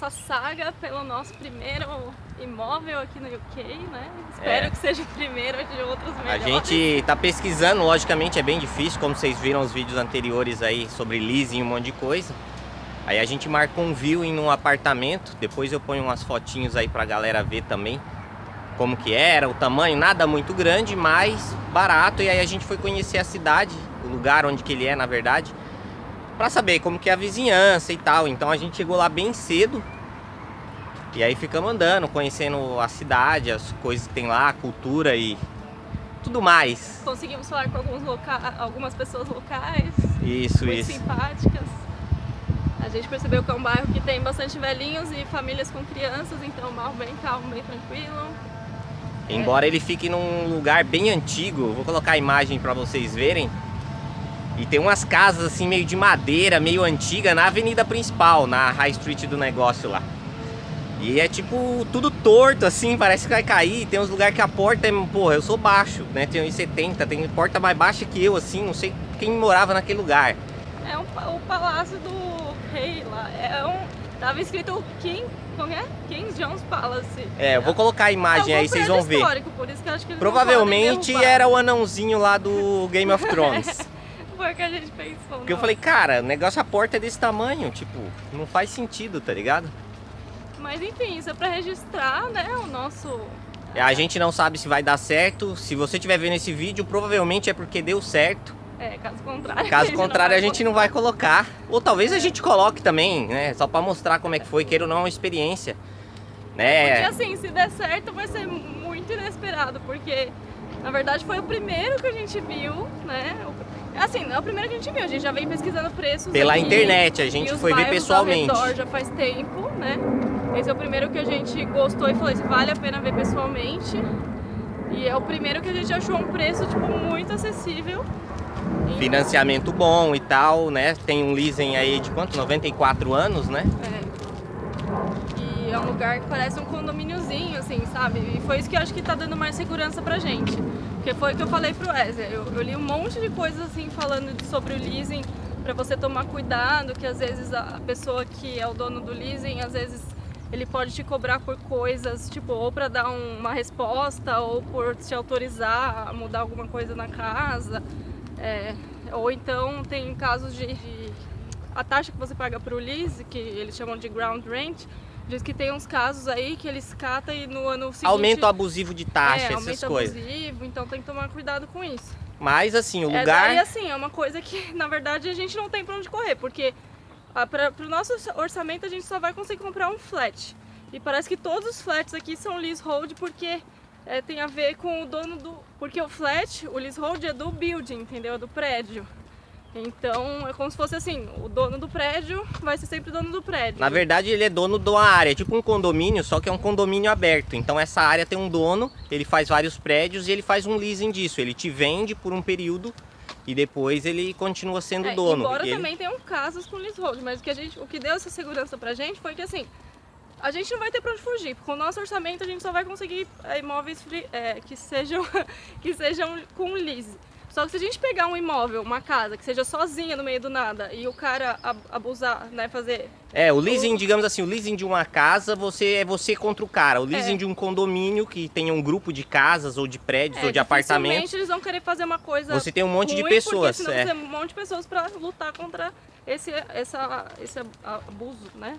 essa saga pelo nosso primeiro imóvel aqui no UK, né? Espero que seja o primeiro de outros melhores. A gente tá pesquisando, logicamente é bem difícil, como vocês viram os vídeos anteriores aí sobre leasing e um monte de coisa. Aí a gente marcou um viewing num apartamento, depois eu ponho umas fotinhos aí pra galera ver também como que era, o tamanho, nada muito grande, mas barato. E aí a gente foi conhecer a cidade, o lugar onde que ele é, na verdade, pra saber como que é a vizinhança e tal. Então a gente chegou lá bem cedo. E aí ficamos andando, conhecendo a cidade, as coisas que tem lá, a cultura e tudo mais. Conseguimos falar com algumas pessoas locais. Isso, muito isso. simpáticas. A gente percebeu que é um bairro que tem bastante velhinhos e famílias com crianças, então é um bairro bem calmo, bem tranquilo. Embora ele fique num lugar bem antigo, vou colocar a imagem para vocês verem. E tem umas casas assim meio de madeira, meio antiga na avenida principal, na High Street do negócio lá. E é tipo tudo torto assim, parece que vai cair. Tem uns lugares que a porta é, porra, eu sou baixo, né? Tenho 1,70, tem porta mais baixa que eu assim, não sei quem morava naquele lugar. É o palácio do rei lá, tava escrito King John's Palace. Eu vou colocar a imagem aí, vocês vão ver. Por isso que eu acho que eles provavelmente era o anãozinho lá do Game of Thrones. Foi o que a gente pensou. Porque eu falei, cara, o negócio, a porta é desse tamanho, tipo, não faz sentido, tá ligado? Mas enfim, isso é pra registrar, né, o nosso... A gente não sabe se vai dar certo. Se você estiver vendo esse vídeo, provavelmente é porque deu certo. Caso contrário. Caso contrário, a gente não vai colocar. Ou talvez a gente coloque também, né? Só pra mostrar como é que foi, queira ou não, uma experiência. Né? Porque assim, se der certo, vai ser muito inesperado, porque na verdade foi o primeiro que a gente viu, né? Assim, não é o primeiro que a gente viu, a gente já vem pesquisando preços pela aqui, internet, a gente foi ver pessoalmente. Ao redor já faz tempo, né? Esse é o primeiro que a gente gostou e falou, isso vale a pena ver pessoalmente. E é o primeiro que a gente achou um preço, tipo, muito acessível. Financiamento bom e tal, né? Tem um leasing aí de quanto? 94 anos, né? E é um lugar que parece um condomíniozinho, assim, sabe? E foi isso que eu acho que tá dando mais segurança pra gente. Porque foi o que eu falei pro Wesley. Eu li um monte de coisas, assim, falando sobre o leasing, pra você tomar cuidado, que às vezes a pessoa que é o dono do leasing, às vezes ele pode te cobrar por coisas, tipo, ou pra dar uma resposta, ou por te autorizar a mudar alguma coisa na casa. Ou então tem casos de a taxa que você paga para o lease, que eles chamam de ground rent, diz que tem uns casos aí que eles catam e no ano seguinte... Aumento abusivo de taxa, essas coisas. Abusivo, então tem que tomar cuidado com isso. Mas assim, o lugar... E assim, é uma coisa que na verdade a gente não tem para onde correr, porque para o nosso orçamento a gente só vai conseguir comprar um flat. E parece que todos os flats aqui são leasehold porque... tem a ver com o dono do... Porque o flat, o leasehold é do building, entendeu? É do prédio. Então é como se fosse assim, o dono do prédio vai ser sempre dono do prédio. Na verdade ele é dono de uma área, tipo um condomínio, só que é um condomínio aberto. Então essa área tem um dono, ele faz vários prédios e ele faz um leasing disso. Ele te vende por um período e depois ele continua sendo dono. Embora também tenham casos com leasehold, mas o que deu essa segurança pra gente foi que assim... A gente não vai ter pra onde fugir, porque com o nosso orçamento a gente só vai conseguir imóveis que sejam com lease. Só que se a gente pegar um imóvel, uma casa, que seja sozinha no meio do nada e o cara abusar, né, fazer... o leasing, digamos assim, o leasing de uma casa, você contra o cara. O leasing de um condomínio que tenha um grupo de casas ou de prédios ou de apartamentos... eles vão querer fazer uma coisa você tem um monte de ruim, pessoas. Porque senão você tem um monte de pessoas pra lutar contra esse abuso, né?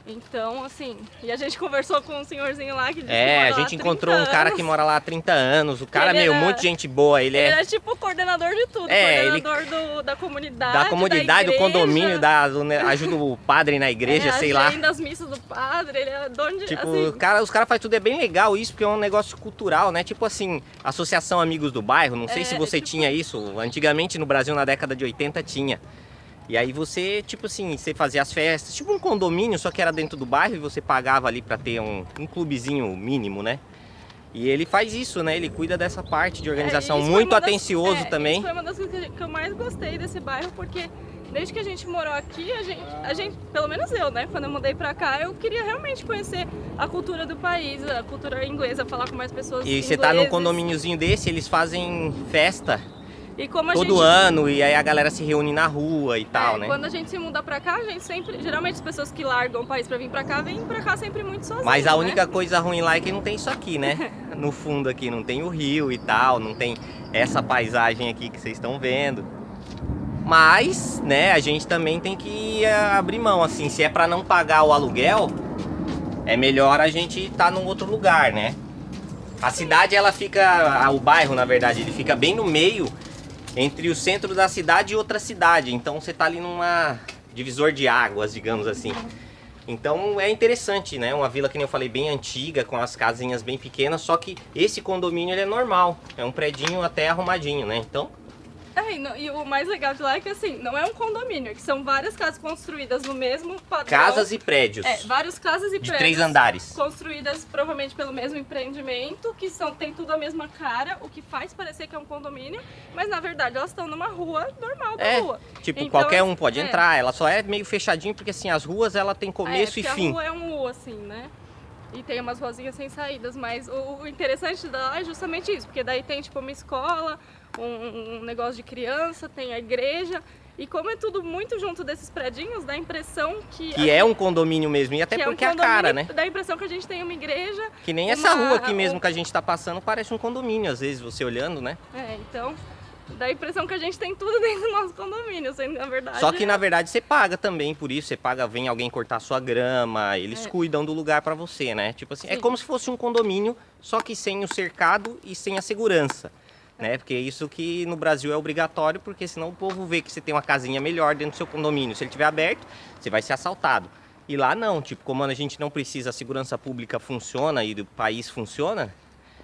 Então, assim, e a gente conversou com um senhorzinho lá que disse que mora a gente encontrou um cara que mora lá há 30 anos. O cara, muito gente boa. Ele é tipo o coordenador de tudo, coordenador da comunidade. Da comunidade, do condomínio, ajuda o padre na igreja, sei lá. Das missas do padre, ele é dono de... Tipo, assim, os caras fazem tudo, é bem legal isso, porque é um negócio cultural, né? Tipo assim, Associação Amigos do Bairro, não sei se você tinha isso. Antigamente no Brasil, na década de 80, tinha. E aí você, tipo assim, você fazia as festas, tipo um condomínio, só que era dentro do bairro e você pagava ali pra ter um clubezinho mínimo, né? E ele faz isso, né? Ele cuida dessa parte de organização, muito atencioso também. Isso foi uma das coisas que eu mais gostei desse bairro, porque desde que a gente morou aqui, a gente, pelo menos eu, né? Quando eu mudei pra cá, eu queria realmente conhecer a cultura do país, a cultura inglesa, falar com mais pessoas inglesas. E você tá num condomíniozinho desse, eles fazem festa. E como a todo gente... ano, e aí a galera se reúne na rua e tal, né? Quando a gente se muda pra cá, a gente sempre... Geralmente as pessoas que largam o país pra vir pra cá, vêm pra cá sempre muito sozinhas, Mas a né? única coisa ruim lá é que não tem isso aqui, né? No fundo aqui, não tem o rio e tal, não tem essa paisagem aqui que vocês estão vendo. Mas, né, a gente também tem que abrir mão, assim, se é pra não pagar o aluguel, é melhor a gente estar num outro lugar, né? A cidade, ela fica, o bairro, na verdade, ele fica bem no meio entre o centro da cidade e outra cidade. Então você tá ali numa divisor de águas, digamos assim. Então é interessante, né? Uma vila, que nem eu falei, bem antiga, com as casinhas bem pequenas. Só que esse condomínio, ele é normal. É um predinho até arrumadinho, né? Então... E o mais legal de lá é que assim, não é um condomínio, é que são várias casas construídas no mesmo padrão. Casas e prédios. Várias casas e de prédios. 3 andares. Provavelmente pelo mesmo empreendimento, que tem tudo a mesma cara, o que faz parecer que é um condomínio, mas na verdade elas estão numa rua normal da rua. Tipo, então, qualquer um pode entrar, ela só é meio fechadinho, porque assim, as ruas, ela tem começo e fim. A rua é um U, assim, né? E tem umas ruazinhas sem saídas, mas o interessante da lá é justamente isso, porque daí tem tipo uma escola, um negócio de criança, tem a igreja, e como é tudo muito junto desses predinhos, dá a impressão que é um condomínio mesmo, e até porque é a cara, né? Dá a impressão que a gente tem uma igreja. Que nem essa rua aqui mesmo que a gente tá passando, parece um condomínio, às vezes, você olhando, né? Então... dá a impressão que a gente tem tudo dentro do nosso condomínio, sendo na verdade... Só que na verdade você paga também por isso, você paga, vem alguém cortar sua grama, eles cuidam do lugar pra você, né? Tipo assim, é como se fosse um condomínio, só que sem o cercado e sem a segurança, né? Porque isso que no Brasil é obrigatório, porque senão o povo vê que você tem uma casinha melhor dentro do seu condomínio. Se ele estiver aberto, você vai ser assaltado. E lá não, tipo, como a gente não precisa, a segurança pública funciona e o país funciona...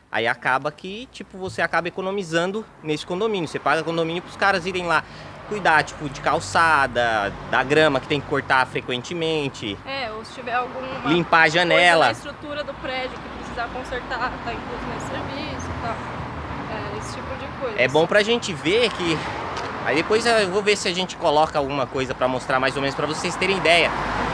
Aí acaba que, tipo, você acaba economizando nesse condomínio. Você paga condomínio para os caras irem lá cuidar, tipo, de calçada, da grama que tem que cortar frequentemente. Ou se tiver alguma... limpar a janela. A estrutura do prédio que precisar consertar, tá incluso nesse serviço e tal. Esse tipo de coisa. É bom pra gente ver que... Aí depois eu vou ver se a gente coloca alguma coisa pra mostrar mais ou menos, pra vocês terem ideia.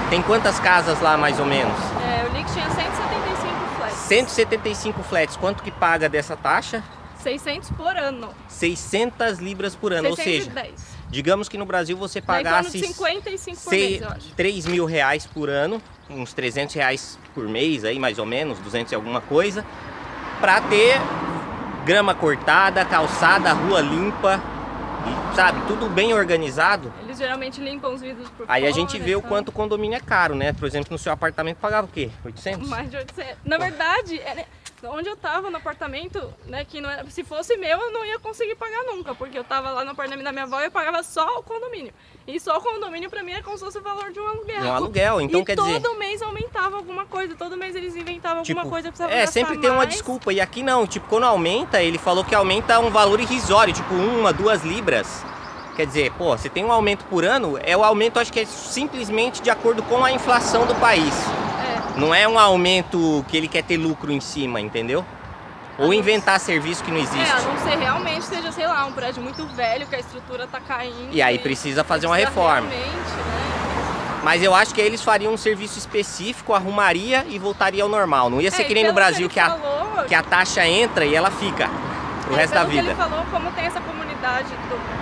Tem quantas casas lá, mais ou menos? Eu li que tinha 175 flats. 175 flats. Quanto que paga dessa taxa? 600 por ano. 600 libras por ano, 610. ou seja, digamos que no Brasil você pagasse 55 por mês, eu acho. 3 mil reais por ano, uns 300 reais por mês aí, mais ou menos, 200 e alguma coisa, pra ter grama cortada, calçada, rua limpa, e, sabe, tudo bem organizado. Eles geralmente limpam os vidros por Aí fora, a gente vê o quanto o condomínio é caro, né? Por exemplo, no seu apartamento pagava o quê? 800? Mais de 800. Na verdade, onde eu tava no apartamento, né, que não era, se fosse meu, eu não ia conseguir pagar nunca, porque eu tava lá no apartamento da minha avó e eu pagava só o condomínio. E só o condomínio pra mim era como se fosse o valor de um aluguel. Um aluguel, então e quer dizer... todo mês aumentava alguma coisa, todo mês eles inventavam tipo, alguma coisa, precisava gastar sempre tem uma mais. desculpa, e aqui não, tipo, quando aumenta, ele falou que aumenta um valor irrisório, tipo 1, 2 libras. Quer dizer, pô, você tem um aumento por ano, o aumento acho que é simplesmente de acordo com a inflação do país. Não é um aumento que ele quer ter lucro em cima, entendeu? Ou inventar serviço que não existe. A não ser realmente seja, sei lá, um prédio muito velho, que a estrutura tá caindo. E aí precisa fazer uma reforma. Realmente, né? Mas eu acho que eles fariam um serviço específico, arrumaria e voltaria ao normal. Não ia ser que nem no Brasil, que a taxa entra e ela fica pro resto da vida. Ele falou, como tem essa comunidade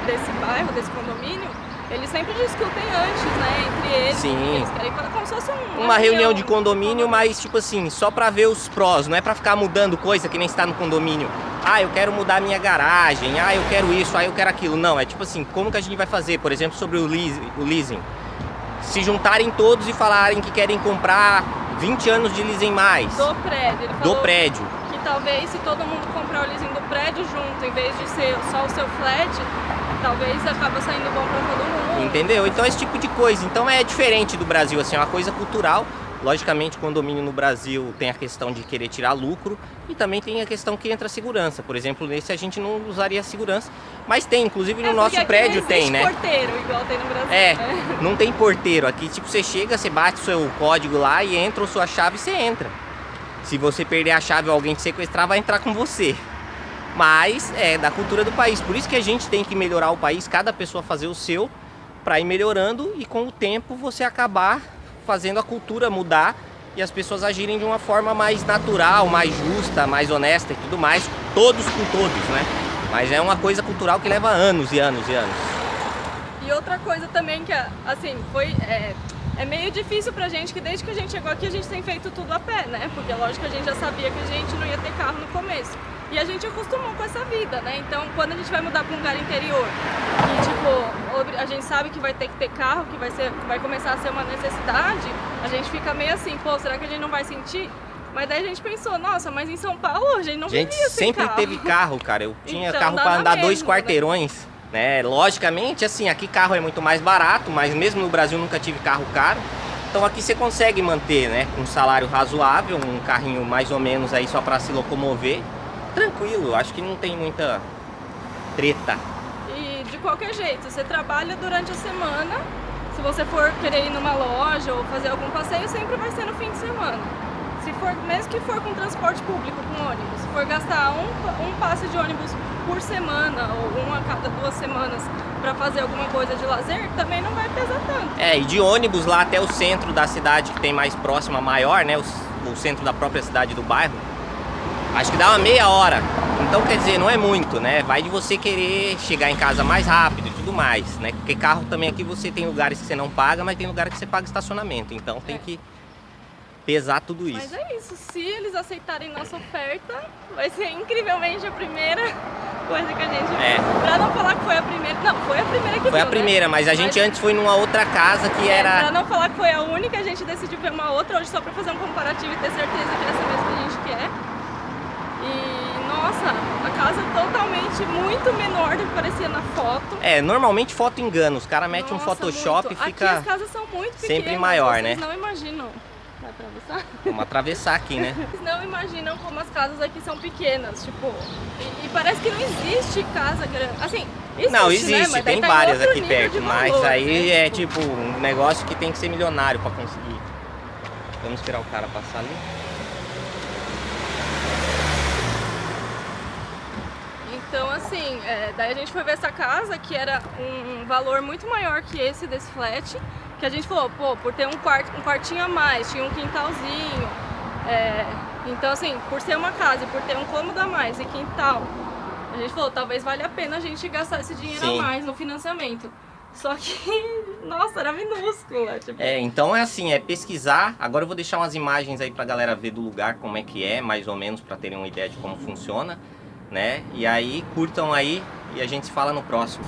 desse bairro, desse condomínio, eles sempre discutem antes, né, entre eles. Sim. Eles querem como se fosse uma reunião de condomínio, mas tipo assim, só pra ver os prós, não é pra ficar mudando coisa que nem está no condomínio. Ah, eu quero mudar minha garagem, ah, eu quero isso, ah, eu quero aquilo. Não, é tipo assim, como que a gente vai fazer, por exemplo, sobre o leasing? Se juntarem todos e falarem que querem comprar 20 anos de leasing mais. Do prédio. Ele falou do prédio. Que talvez se todo mundo comprar o leasing do prédio junto, em vez de ser só o seu flat, talvez acaba saindo bom pra todo mundo. Entendeu? Então esse tipo de coisa. Então é diferente do Brasil, assim, é uma coisa cultural. Logicamente, condomínio no Brasil tem a questão de querer tirar lucro e também tem a questão que entra a segurança. Por exemplo, nesse a gente não usaria segurança, mas tem, inclusive no nosso prédio tem, né? Não tem porteiro igual tem no Brasil. Não tem porteiro. Aqui, tipo, você chega, você bate o seu código lá e entra a sua chave e você entra. Se você perder a chave ou alguém te sequestrar, vai entrar com você. Mas é da cultura do país. Por isso que a gente tem que melhorar o país, cada pessoa fazer o seu, para ir melhorando e com o tempo você acabar fazendo a cultura mudar e as pessoas agirem de uma forma mais natural, mais justa, mais honesta e tudo mais, todos com todos, né? Mas é uma coisa cultural que leva anos e anos e anos. E outra coisa também que, assim, é meio difícil pra gente, que desde que a gente chegou aqui a gente tem feito tudo a pé, né? Porque lógico que a gente já sabia que a gente não ia ter carro no começo. E a gente acostumou com essa vida, né? Então quando a gente vai mudar pra um lugar interior, que tipo, a gente sabe que vai ter que ter carro, que vai começar a ser uma necessidade, a gente fica meio assim, pô, será que a gente não vai sentir? Mas daí a gente pensou, nossa, mas em São Paulo a gente não vivia sem sempre carro. teve carro, cara. Eu tinha Então, carro dá pra na andar mesma, 2 quarteirões, né? Logicamente, assim, aqui carro é muito mais barato, mas mesmo no Brasil nunca tive carro caro. Então aqui você consegue manter, né, um salário razoável, um carrinho mais ou menos aí só pra se locomover. Tranquilo, acho que não tem muita treta. E de qualquer jeito, você trabalha durante a semana. Se você for querer ir numa loja ou fazer algum passeio, sempre vai ser no fim de semana. Se for, mesmo que for com transporte público, com ônibus, se for gastar um passe de ônibus por semana ou um a cada 2 semanas para fazer alguma coisa de lazer, também não vai pesar tanto. E de ônibus lá até o centro da cidade que tem mais próxima, maior, né, o centro da própria cidade do bairro, acho que dá uma meia hora. Então quer dizer, não é muito, né? Vai de você querer chegar em casa mais rápido e tudo mais, né? Porque carro também aqui você tem lugares que você não paga, mas tem lugares que você paga estacionamento. Então tem que pesar tudo isso. Mas é isso, se eles aceitarem nossa oferta, vai ser incrivelmente a primeira coisa que a gente viu. Pra não falar que foi a primeira, não, foi a primeira que foi viu, a primeira, né? mas a gente antes foi numa outra casa que era... Pra não falar que foi a única, a gente decidiu ver uma outra hoje só pra fazer um comparativo e ter certeza que é essa mesmo que a gente quer. E, nossa, a casa é totalmente muito menor do que parecia na foto. Normalmente foto engana, os caras metem um Photoshop muito. e fica... Aqui as casas são muito pequenas, sempre maior, vocês né? não imaginam. Vai atravessar? Vamos atravessar aqui, né? Vocês não imaginam como as casas aqui são pequenas, tipo... E parece que não existe casa grande. Assim, existe, não, existe, né? Mas tem tá várias aqui nível perto, de mas valor, aí né? é tipo um negócio que tem que ser milionário pra conseguir. Vamos esperar o cara passar ali. Então, assim, daí a gente foi ver essa casa, que era um valor muito maior que esse desse flat, que a gente falou, pô, por ter um quartinho a mais, tinha um quintalzinho, então assim, por ser uma casa e por ter um cômodo a mais e quintal, a gente falou, talvez valha a pena a gente gastar esse dinheiro a mais no financiamento. Só que, nossa, era minúscula. Tipo... então é assim, pesquisar. Agora eu vou deixar umas imagens aí pra galera ver do lugar, como é que é, mais ou menos, pra terem uma ideia de como funciona, né? E aí, curtam aí e a gente se fala no próximo.